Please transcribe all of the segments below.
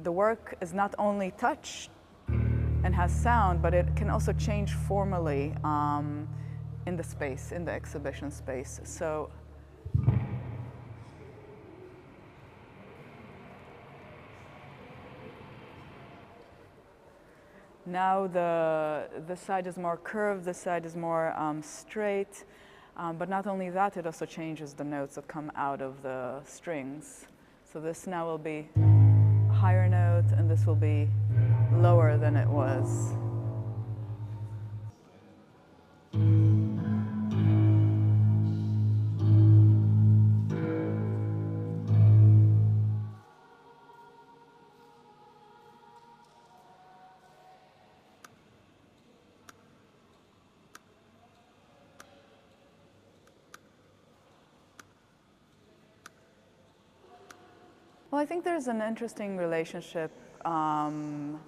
the work is not only touch and has sound, but it can also change formally in the space, in the exhibition space. So now the side is more curved, the side is more straight, but not only that, it also changes the notes that come out of the strings. So this now will be a higher note, and this will be lower than it was. Well, I think there's an interesting relationship in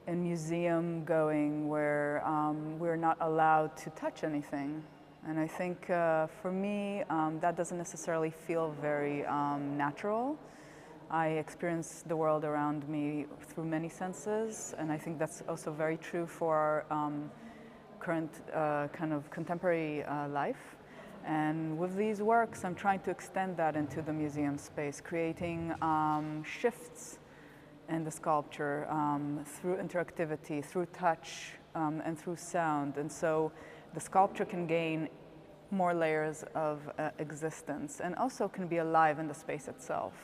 museum going where we're not allowed to touch anything. And I think for me, that doesn't necessarily feel very natural. I experience the world around me through many senses, and I think that's also very true for our current kind of contemporary life. And with these works, I'm trying to extend that into the museum space, creating shifts in the sculpture through interactivity, through touch, and through sound. And so the sculpture can gain more layers of existence and also can be alive in the space itself.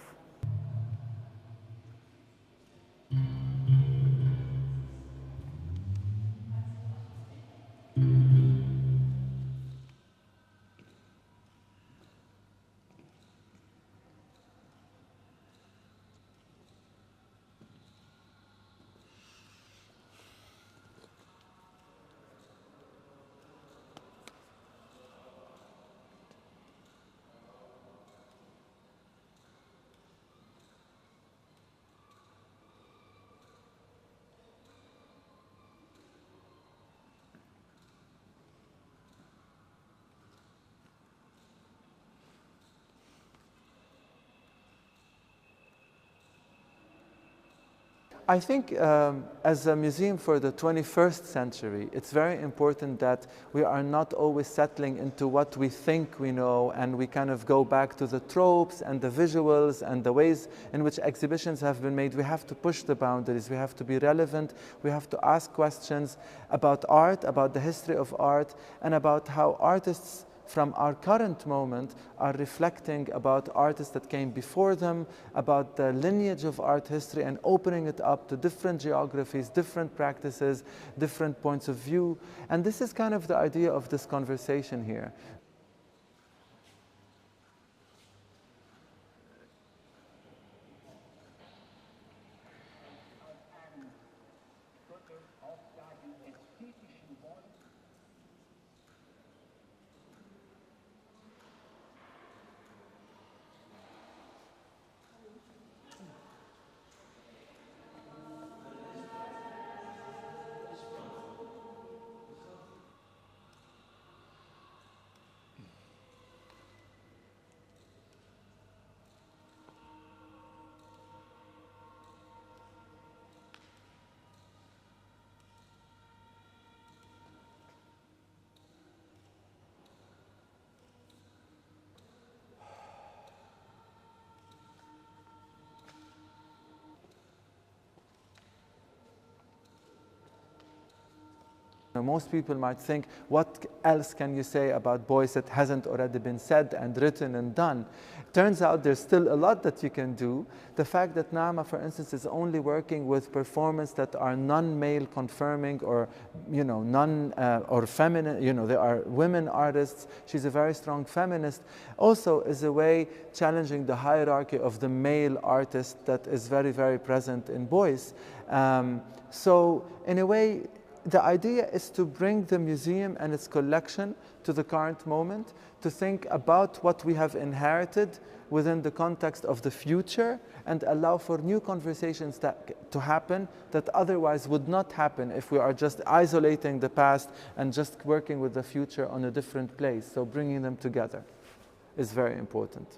I think as a museum for the 21st century, it's very important that we are not always settling into what we think we know, and we kind of go back to the tropes and the visuals and the ways in which exhibitions have been made. We have to push the boundaries, we have to be relevant, we have to ask questions about art, about the history of art, and about how artists from our current moment are reflecting about artists that came before them, about the lineage of art history, and opening it up to different geographies, different practices, different points of view. And this is kind of the idea of this conversation here. Most people might think, what else can you say about Beuys that hasn't already been said and written and done? Turns out there's still a lot that you can do. The fact that Naama, for instance, is only working with performers that are non-male confirming, or or feminine, they are women artists. She's a very strong feminist. Also is a way challenging the hierarchy of the male artist that is very, very present in Beuys. So in a way, the idea is to bring the museum and its collection to the current moment, to think about what we have inherited within the context of the future, and allow for new conversations to happen that otherwise would not happen if we are just isolating the past and just working with the future on a different place. So bringing them together is very important.